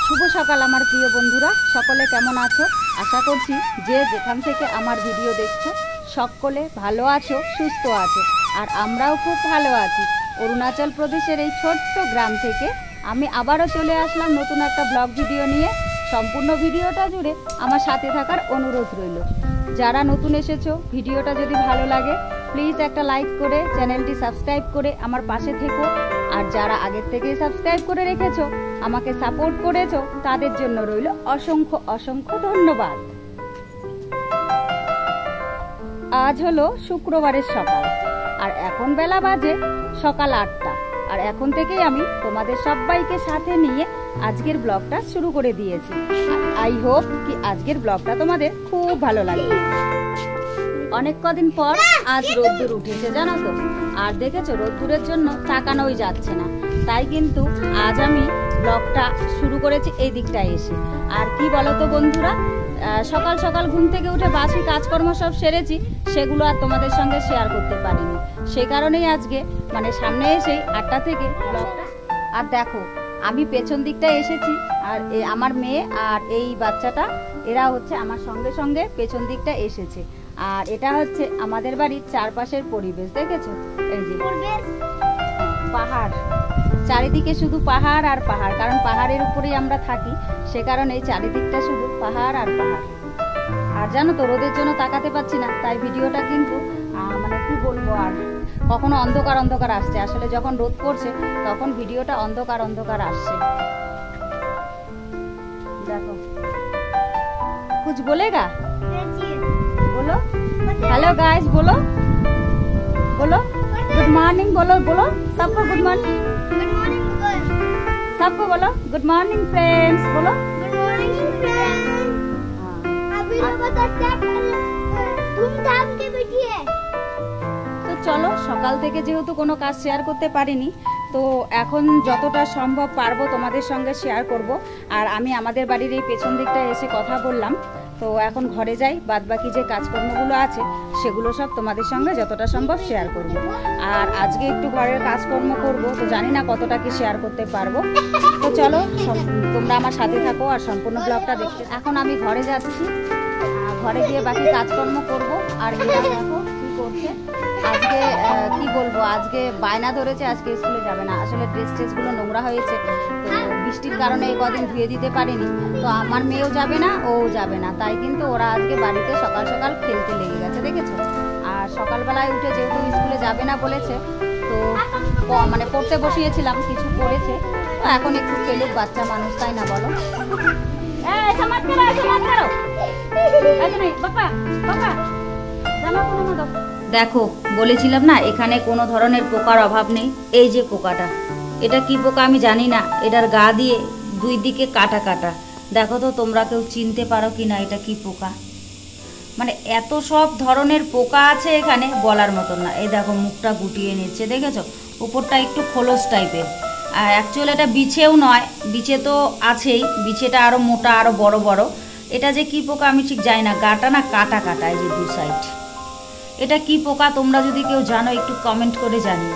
শুভ সকাল আমার প্রিয় বন্ধুরা, সকলে কেমন আছো? আশা করছি যে যেখান থেকে আমার ভিডিও দেখছো সকলে ভালো আছো, সুস্থ আছো। আর আমরাও খুব ভালো আছি। অরুণাচল প্রদেশের এই ছোট্ট গ্রাম থেকে আমি আবারও চলে আসলাম নতুন একটা ব্লগ ভিডিও নিয়ে। সম্পূর্ণ ভিডিওটা জুড়ে আমার সাথে থাকার অনুরোধ রইল। যারা নতুন এসেছো, ভিডিওটা যদি ভালো লাগে প্লিজ একটা লাইক করে চ্যানেলটি সাবস্ক্রাইব করে আমার পাশে থেকো। আর যারা আগের থেকেই সাবস্ক্রাইব করে রেখেছো, আমাকে সাপোর্ট করেছো, তাদের জন্য রইল অসংখ্য অসংখ্য ধন্যবাদ। আজ হলো শুক্রবারের সকাল, আর এখন বেলা বাজে সকাল 8টা। আর এখন থেকেই আমি তোমাদের সবাইকে সাথে নিয়ে আজকের ব্লগটা শুরু করে দিয়েছি। আই হোপ কি আজকের ব্লগটা তোমাদের খুব ভালো লাগবে। অনেক কদিন পর আজ রোদ্দুর উঠেছে, জানো তো। আর দেখেছো রোদ্দুরের জন্য তাকানোই যাচ্ছে না, তাই কিন্তু আজ আমি ব্লগটা শুরু করেছি এই দিকটায় এসে। আর কি বলতো বন্ধুরা, সকাল সকাল ঘুম থেকে উঠে বাসি কাজকর্ম সব সেরেছি, সেগুলো আর তোমাদের সঙ্গে শেয়ার করতে পারিনি। সেই কারণেই আজকে সামনে এসেই 8টা থেকে ব্লগটা। আর দেখো আমি পেছন দিকটায় এসেছি, আর আমার মেয়ে আর এই বাচ্চাটা এরা হচ্ছে আমার সঙ্গে সঙ্গে পেছন দিকটা এসেছে। আর এটা হচ্ছে আমাদের বাড়ির চারপাশের পরিবেশ, দেখেছো? এই যে পাহাড়, চারিদিকে শুধু পাহাড় আর পাহাড়, কারণ পাহাড়ের উপরেই আমরা থাকি, সে কারণে এই চারিদিকটা শুধু পাহাড় আর পাহাড়। আর জানো তো রোদের জন্য তাকাতে পাচ্ছি না, তাই ভিডিওটা কিন্তু কি বলবো, আর কখনো অন্ধকার অন্ধকার আসছে। আসলে যখন রোদ পড়ছে তখন ভিডিওটা অন্ধকার অন্ধকার আসছে। দেখো कुछ बोलेगा? बोलो हेलो गाइस, बोलो बोलो गुड मॉर्निंग, बोलो बोलो सबको गुड मॉर्निंग, सबको बोलो गुड मॉर्निंग फ्रेंड्स, बोलो गुड मॉर्निंग फ्रेंड्स। अभी लोग धूमधाम के बैठिए। তো চলো, সকাল থেকে যেহেতু কোনো কাজ শেয়ার করতে পারিনি, তো এখন যতটা সম্ভব পারবো তোমাদের সঙ্গে শেয়ার করব। আর আমি আমাদের বাড়ির এই পেছন দিকটা এসে কথা বললাম, তো এখন ঘরে যাই, বাদবাকি যে কাজকর্মগুলো আছে সেগুলো সব তোমাদের সঙ্গে যতটা সম্ভব শেয়ার করব। আর আজকে একটু ঘরের কাজকর্ম করব, তো জানি না কতটা কি শেয়ার করতে পারবো। তো চলো তোমরা আমার সাথে থাকো আর সম্পূর্ণ ব্লগটা দেখতে। এখন আমি ঘরে যাচ্ছি, ঘরে গিয়ে বাকি কাজকর্ম করব। আর এরা দেখো কি করছে। আজকে কি বলবো, আজকে বায়না ধরেছে আজকে স্কুলে যাবে না। আসলে ড্রেস ট্রেসগুলো নোংরা হয়েছে, তো বৃষ্টির কারণে এই কদিন ধুয়ে দিতে পারিনি। তো আমার মেয়েও যাবে না, ও যাবে না, তাই কিন্তু ওরা আজকে বাড়িতে সকাল সকাল খেলতে লেগে গেছে, দেখেছো? আর সকালবেলায় উঠে যেহেতু স্কুলে যাবে না বলেছে, তো পড়তে বসিয়েছিলাম, কিছু পড়েছে। তো এখন একটু খেলুক, বাচ্চা মানুষ, তাই না বলো? দেখো বলেছিলাম না এখানে কোনো ধরনের পোকার অভাব নেই। এই যে পোকাটা, এটা কি পোকা আমি জানি না, এটার গা দিয়ে দুই দিকে কাটা কাটা। দেখো তো তোমরা কেউ চিনতে পারো কি না এটা কি পোকা? এত সব ধরনের পোকা আছে এখানে, বলার মতন না। এই দেখো মুখটা গুটিয়ে নিচ্ছে, দেখেছো? উপরটা একটু খোলস টাইপের। আর অ্যাকচুয়ালি এটা বিছেও নয়, বিছে তো আছেই, বিছেটা আরও মোটা, আরও বড় বড়। এটা যে কি পোকা আমি ঠিক জানি না, গাটা না কাটা কাটা, এই যে দু সাইড। এটা কি পোকা তোমরা যদি কেউ জানো একটু কমেন্ট করে জানিও।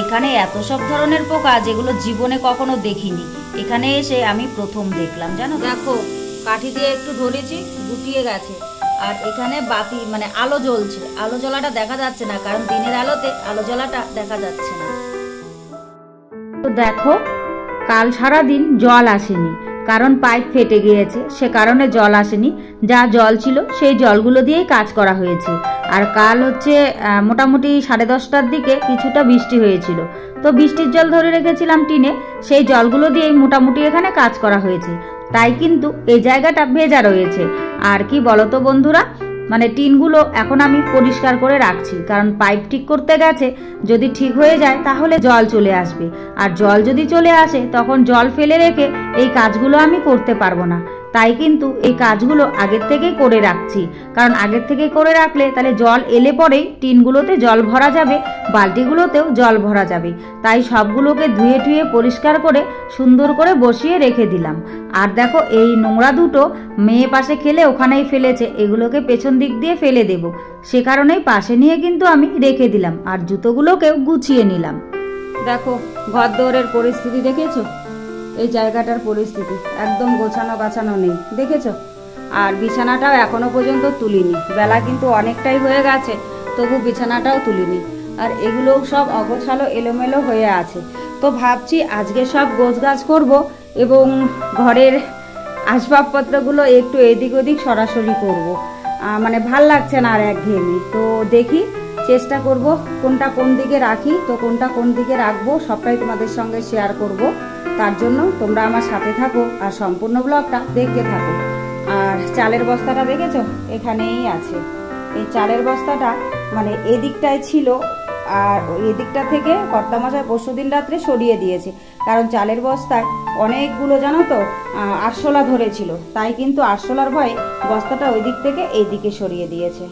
এখানে এত সব ধরনের পোকা যেগুলো জীবনে কখনো দেখিনি, এখানে এসে আমি প্রথম দেখলাম, জানো? দেখো কাঠি দিয়ে একটু ধরেছি, গুটিয়ে গেছে। আর এখানে বাতি আলো জ্বলছে, আলো জ্বলাটা দেখা যাচ্ছে না, কারণ দিনের আলোতে আলো জ্বলাটা দেখা যাচ্ছে না। তো দেখো কাল সারাদিন জল আসেনি, কারণ পাইপ ফেটে গিয়েছে, সে কারণে জল আসেনি। যা জল ছিল সেই জলগুলো দিয়েই কাজ করা হয়েছে। আর কাল হচ্ছে মোটামুটি 10:30টার দিকে কিছুটা বৃষ্টি হয়েছিল, তো বৃষ্টির জল ধরে রেখেছিলাম টিনে, সেই জলগুলো দিয়েই মোটামুটি এখানে কাজ করা হয়েছে। তাই কিন্তু এই জায়গাটা ভেজা রয়েছে। আর কি বলতো বন্ধুরা, টিনগুলো এখন আমি পরিষ্কার করে রাখছি, কারণ পাইপ ঠিক করতে গেছে, যদি ঠিক হয়ে যায় তাহলে জল চলে আসবে। আর জল যদি চলে আসে তখন জল ফেলে রেখে এই কাজগুলো আমি করতে পারবো না। তাই কিন্তু এই কাজগুলো আগের থেকেই করে রাখছি, কারণ আগের থেকে করে রাখলে তাহলে জল এলে পরেই টিনগুলোতে জল ভরা যাবে, বালতিগুলোতেও জল ভরা যাবে। তাই সবগুলোকে ধুয়ে টুয়ে পরিষ্কার করে সুন্দর করে বসিয়ে রেখে দিলাম। আর দেখো এই নোংরা দুটো মেয়ে পাশে খেলে ওখানেই ফেলেছে, এগুলোকে পেছন দিক দিয়ে ফেলে দেব, সে কারণেই পাশে নিয়ে কিন্তু আমি রেখে দিলাম। আর জুতোগুলোকেও গুছিয়ে নিলাম। দেখো ঘর দৌড়ের পরিস্থিতি দেখেছো? এই জায়গাটার পরিস্থিতি, একদম গোছানো গাছানো নেই, দেখেছো? আর বিছানাটাও এখনো পর্যন্ত তুলিনি, বেলা কিন্তু অনেকটাই হয়ে গেছে, তবু বিছানাটাও তুলিনি। আর এগুলোও সব অগোছালো এলোমেলো হয়ে আছে। তো ভাবছি আজকে সব গোছগাছ করব এবং ঘরের আসবাবপত্রগুলো একটু এদিক ওদিক সরাসরি করব। মানে ভাল লাগছে না আর একঘেয়েমি। তো দেখি, চেষ্টা করব কোনটা কোন দিকে রাখি, তো কোনটা কোন দিকে রাখবো সবটাই তোমাদের সঙ্গে শেয়ার করব। তার জন্য তোমরা আমার সাথে থাকো আর সম্পূর্ণ ব্লগটা দেখতে থাকো। আর চালের বস্তাটা দেখেছো, এখানেই আছে। এই চালের বস্তাটা মানে এদিকটায় ছিল, আর এদিকটা থেকে কর্তামশাই পরশুদিন রাত্রে সরিয়ে দিয়েছে, কারণ চালের বস্তায় অনেকগুলো জানো তো আরশোলা ধরেছিল, তাই কিন্তু আরশোলার ভয়ে বস্তাটা ওই দিক থেকে এই দিকে সরিয়ে দিয়েছে।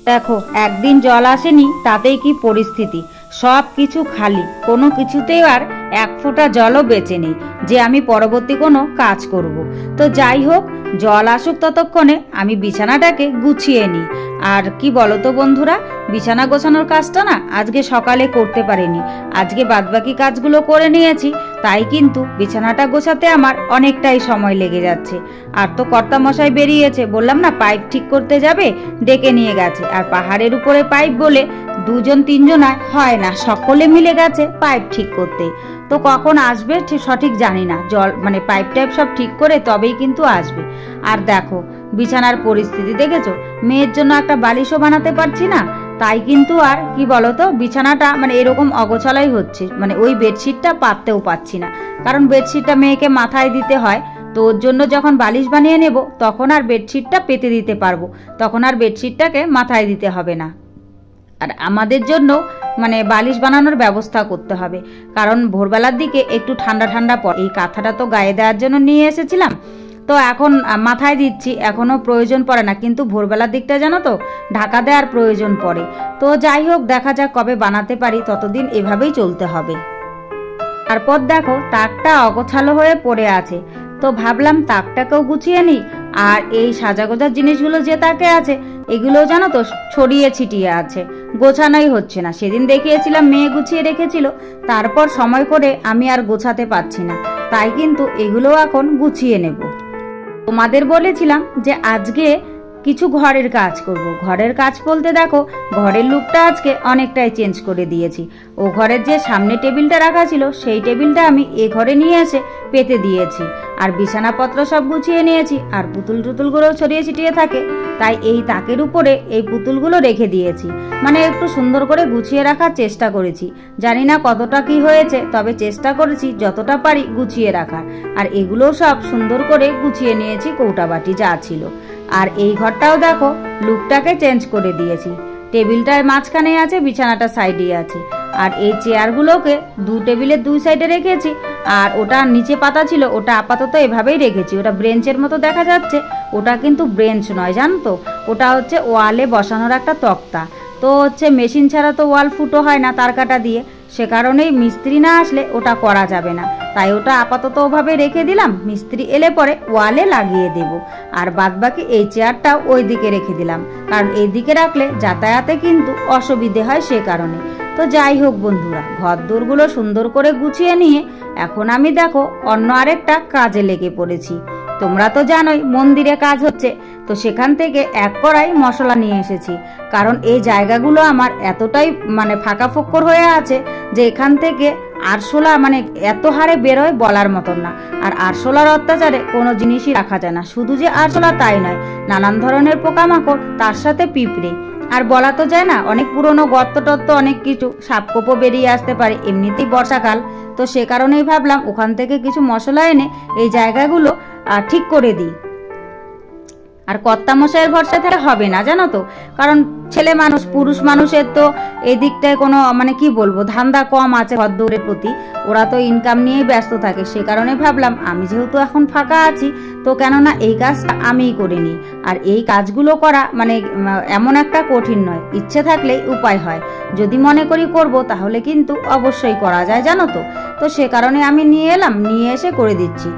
দেখো, একদিন জল আসেনি, তাতেই কি পরিস্থিতি, সব কিছু খালি, কোনো কিছুতেই আর এক ফোঁটা জলও বেঁচে নেই যে আমি পরবর্তী কোনো কাজ করব। তো যাই হোক, জল আসুক ততক্ষণে আমি বিছানাটাকে গুছিয়ে নিই। আর কি বলো তো বন্ধুরা, বিছানা গোছানোর কাজটা না আজকে সকালে করতে পারিনি, আজকে বাদবাকি কাজগুলো করে নিয়েছি, তাই কিন্তু বিছানাটা গোছাতে আমার অনেকটাই সময় লেগে যাচ্ছে। আর তো কর্তামশাই বেরিয়েছে, বললাম না পাইপ ঠিক করতে যাবে, ডেকে নিয়ে গেছে। আর পাহাড়ের উপরে পাইপ বলে দুজন তিনজন হয় না, সকলে মিলে গেছে পাইপ ঠিক করতে। তো কখন আসবে সঠিক জানি না, জল মানে পাইপ টাইপ সব ঠিক করে তবেই কিন্তু আসবে। আর দেখো বিছানার পরিস্থিতি দেখেছো, মেয়ের জন্য একটা বালিশও বানাতে পারছি না, তাই কিন্তু আর কি বলতো বিছানাটা মানে এরকম অগোছালাই হচ্ছে, মানে ওই বেডশিটটা পাততেও পাচ্ছি না, কারণ বেডশিটটা মেয়েকে মাথায় দিতে হয়। তো ওর জন্য যখন বালিশ বানিয়ে নেব তখন আর বেডশিটটা পেতে দিতে পারবো, তখন আর বেডশিটটাকে মাথায় দিতে হবে না। আর আমাদের জন্য মানে বালিশ বানানোর ব্যবস্থা করতে হবে, কারণ ভোরবেলার দিকে একটু ঠান্ডা ঠান্ডা পড়ে। এই কাঁথাটা তো গায়ে দেওয়ার জন্য নিয়ে এসেছিলাম, তো এখন মাথায় দিচ্ছি, এখনও প্রয়োজন পড়ে না, কিন্তু ভোরবেলার দিকটা জানো তো ঢাকা দেওয়ার প্রয়োজন পড়ে। তো যাই হোক, দেখা যাক কবে বানাতে পারি, ততদিন এভাবেই চলতে হবে। তারপর দেখো তাকটা অগোছালো হয়ে পড়ে আছে, তো ভাবলাম তাকটাকেও গুছিয়ে নিই। আর এই সাজাগোজার জিনিসগুলো যে তাকে আছে এগুলো জানো তো ছড়িয়ে ছিটিয়ে আছে, গোছানোই হচ্ছে না। সেদিন দেখিয়েছিলাম মেয়ে গুছিয়ে রেখেছিল, তারপর সময় করে আমি আর গোছাতে পারছি না, তাই কিন্তু এগুলো এখন গুছিয়ে নেব। তোমাদের বলেছিলাম যে আজকে কিছু ঘরের কাজ করব। ঘরের কাজ বলতে দেখো ঘরের লুকটা আজকে অনেকটাই চেঞ্জ করে দিয়েছি। ও ঘরের যে সামনে টেবিলটা রাখা ছিল সেই টেবিলটা আমি এ ঘরে নিয়ে এসে পেতে দিয়েছি, আর বিছানাপত্র সব গুছিয়ে নিয়েছি। আর পুতুল টুতুলগুলো ছড়িয়ে ছিটিয়ে থাকে, তাই এই তাকের উপরে এই পুতুলগুলো রেখে দিয়েছি, মানে একটু সুন্দর করে গুছিয়ে রাখার চেষ্টা করেছি। জানি না কতটা কি হয়েছে, তবে চেষ্টা করেছি যতটা পারি গুছিয়ে রাখার। আর এগুলো সব সুন্দর করে গুছিয়ে নিয়েছি, কৌটা বাটি যা ছিল। আর এই ঘরটাও দেখো লুকটাকে চেঞ্জ করে দিয়েছি, টেবিলটার মাঝখানে আছে, বিছানাটা সাইডে আছে। আর এই চেয়ারগুলোকে টেবিলের দুই সাইডে রেখেছি, আর ওটা নিচে পাতা ছিল ওটা আপাতত এভাবেই রেখেছি। ওটা ব্রেঞ্চের মতো দেখা যাচ্ছে, ওটা কিন্তু ব্রেঞ্চ নয় জানো তো, ওটা হচ্ছে ওয়ালে বসানোর একটা তক্তা। তো হচ্ছে মেশিন ছাড়া তো ওয়াল ফুটো হয় না তার কাটা দিয়ে, সে কারণেই মিস্ত্রি না আসলে ওটা করা যাবে না, তাই ওটা আপাতত ওভাবে রেখে দিলাম। মিস্ত্রি এলে পরে ওয়ালে লাগিয়ে দেব। আর বাদবাকি এই চেয়ারটাও ওই দিকে রেখে দিলাম, কারণ এই দিকে রাখলে যাতায়াতে কিন্তু অসুবিধে হয়, সে কারণে। তো যাই হোক বন্ধুরা, ঘর দোরগুলো সুন্দর করে গুছিয়ে নিয়ে এখন আমি দেখো অন্য আরেকটা কাজে লেগে পড়েছি। তোমরা তো জানোই মন্দিরে কাজ হচ্ছে, তো সেখান থেকে এক কড়াই মশলা নিয়ে এসেছি, কারণ এই জায়গাগুলো আমার এতটাই মানে ফাঁকা ফোক্কর হয়ে আছে যে এখান থেকে আরশোলা মানে এত হারে বেরোয় বলার মতন না। আর আরশোলার অত্যাচারে কোনো জিনিসই রাখা যায় না, শুধু যে আরশোলা তাই নয়, নানান ধরনের পোকামাকড়, তার সাথে পিঁপড়ে। আর বলা তো যায় না, অনেক পুরনো গর্ত টর্ত অনেক কিছু, সাপকোপও বেরিয়ে আসতে পারে, এমনিতেই বর্ষাকাল। তো সে কারণেই ভাবলাম ওখান থেকে কিছু মশলা এনে এই জায়গাগুলো ঠিক করে দিই। আর কর্তামশাইয়ের ভরসা থেকে হবে না জানো তো, কারণ ছেলে মানুষ, পুরুষ মানুষের তো এই দিকটায় কোনো মানে কি বলবো ধান্দা কম আছে ঘরদৌড়ের প্রতি, ওরা তো ইনকাম নিয়েই ব্যস্ত থাকে। সে কারণে ভাবলাম আমি যেহেতু এখন ফাঁকা আছি, তো কেননা এই কাজটা আমিই করে নিই। আর এই কাজগুলো করা মানে এমন একটা কঠিন নয়, ইচ্ছে থাকলেই উপায় হয়। যদি মনে করি করব তাহলে কিন্তু অবশ্যই করা যায় জানো তো। তো সে কারণে আমি নিয়ে এলাম, নিয়ে এসে করে দিচ্ছি।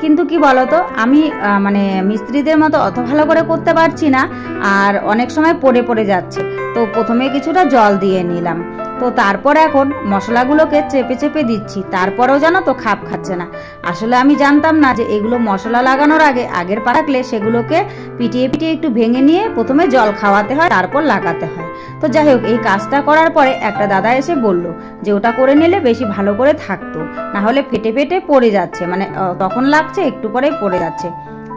কিন্তু কি বলতো, আমি মানে মিস্ত্রিদের মতো অত ভালো করে করতে পারছি না, আর অনেক সময় পড়ে পড়ে যাচ্ছে। তো প্রথমে কিছুটা জল দিয়ে নিলাম, তো তারপর এখন মশলাগুলোকে চেপে চেপে দিচ্ছি, তারপরেও জানো তো খাপ খাচ্ছে না। আসলে আমি জানতাম না যে এগুলো মশলা লাগানোর আগে আগের পা রাখলে সেগুলোকে পিটিয়ে পিটিয়ে একটু ভেঙে নিয়ে প্রথমে জল খাওয়াতে হয়, তারপর লাগাতে হয়। তো যাই হোক, এই কাজটা করার পরে একটা দাদা এসে বলল যে ওটা করে নিলে বেশি ভালো করে থাকতো, না হলে ফেটে ফেটে পড়ে যাচ্ছে, মানে তখন লাগছে একটু পরেই পড়ে যাচ্ছে।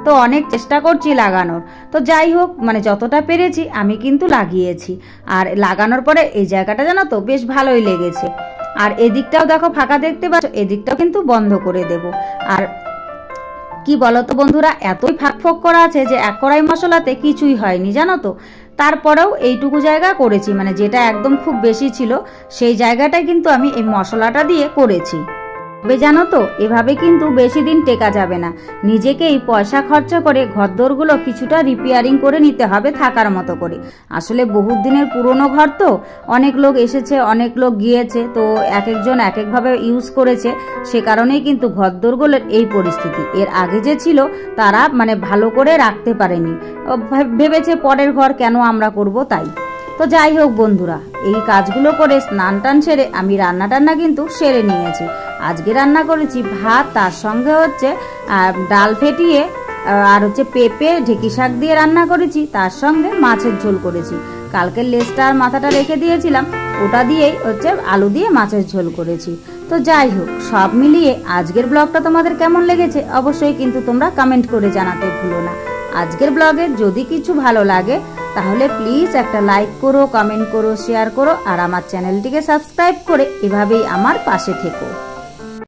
তো অনেক চেষ্টা করছি লাগানোর। তো যাই হোক, মানে যতটা পেরেছি আমি কিন্তু লাগিয়েছি। আর লাগানোর পরে এই জায়গাটা জানো তো বেশ ভালোই লেগেছে। আর এদিকটাও দেখো ফাঁকা দেখতে পাচ্ছ, এদিকটাও কিন্তু বন্ধ করে দেব। আর কি বলতো বন্ধুরা, এতই ফাঁক ফোক করা আছে যে এক কড়াই মশলাতে কিছুই হয়নি জানো তো। তারপরেও এইটুকু জায়গা করেছি, মানে যেটা একদম খুব বেশি ছিল সেই জায়গাটায় কিন্তু আমি এই মশলাটা দিয়ে করেছি। তবে জানো তো, এভাবে কিন্তু বেশি দিন টেকা যাবে না। নিজেকেই পয়সা খরচা করে ঘরদোরগুলো কিছুটা রিপেয়ারিং করে নিতে হবে থাকার মতো করে। আসলে বহুত দিনের পুরনো ঘর তো, অনেক লোক এসেছে অনেক লোক গিয়েছে, তো এক একজন এক একভাবে ইউজ করেছে, সে কারণেই কিন্তু ঘরদোরগুলোর এই পরিস্থিতি। এর আগে যে ছিল তারা মানে ভালো করে রাখতে পারেনি, ভেবেছে পরের ঘর কেন আমরা করব তাই। তো যাই হোক বন্ধুরা, এই কাজগুলো করে স্নান টান সেরে আমি রান্না টান্না কিন্তু সেরে নিয়েছি। আজকে রান্না করেছি ভাত, তার সঙ্গে হচ্ছে ডাল ফেটিয়ে আর হচ্ছে পেঁপে ঢেঁকি শাক দিয়ে রান্না করেছি, তার সঙ্গে মাছের ঝোল করেছি। কালকের লেজটা আর মাথাটা রেখে দিয়েছিলাম, ওটা দিয়েই হচ্ছে আলু দিয়ে মাছের ঝোল করেছি। তো যাই হোক, সব মিলিয়ে আজকের ব্লগটা তোমাদের কেমন লেগেছে অবশ্যই কিন্তু তোমরা কমেন্ট করে জানাতে ভুলো না। আজকের ব্লগে যদি কিছু ভালো লাগে তাহলে প্লিজ একটা লাইক করো, কমেন্ট করো, শেয়ার করো, আর আমার চ্যানেলটিকে সাবস্ক্রাইব করে এভাবেই আমার পাশে থেকো।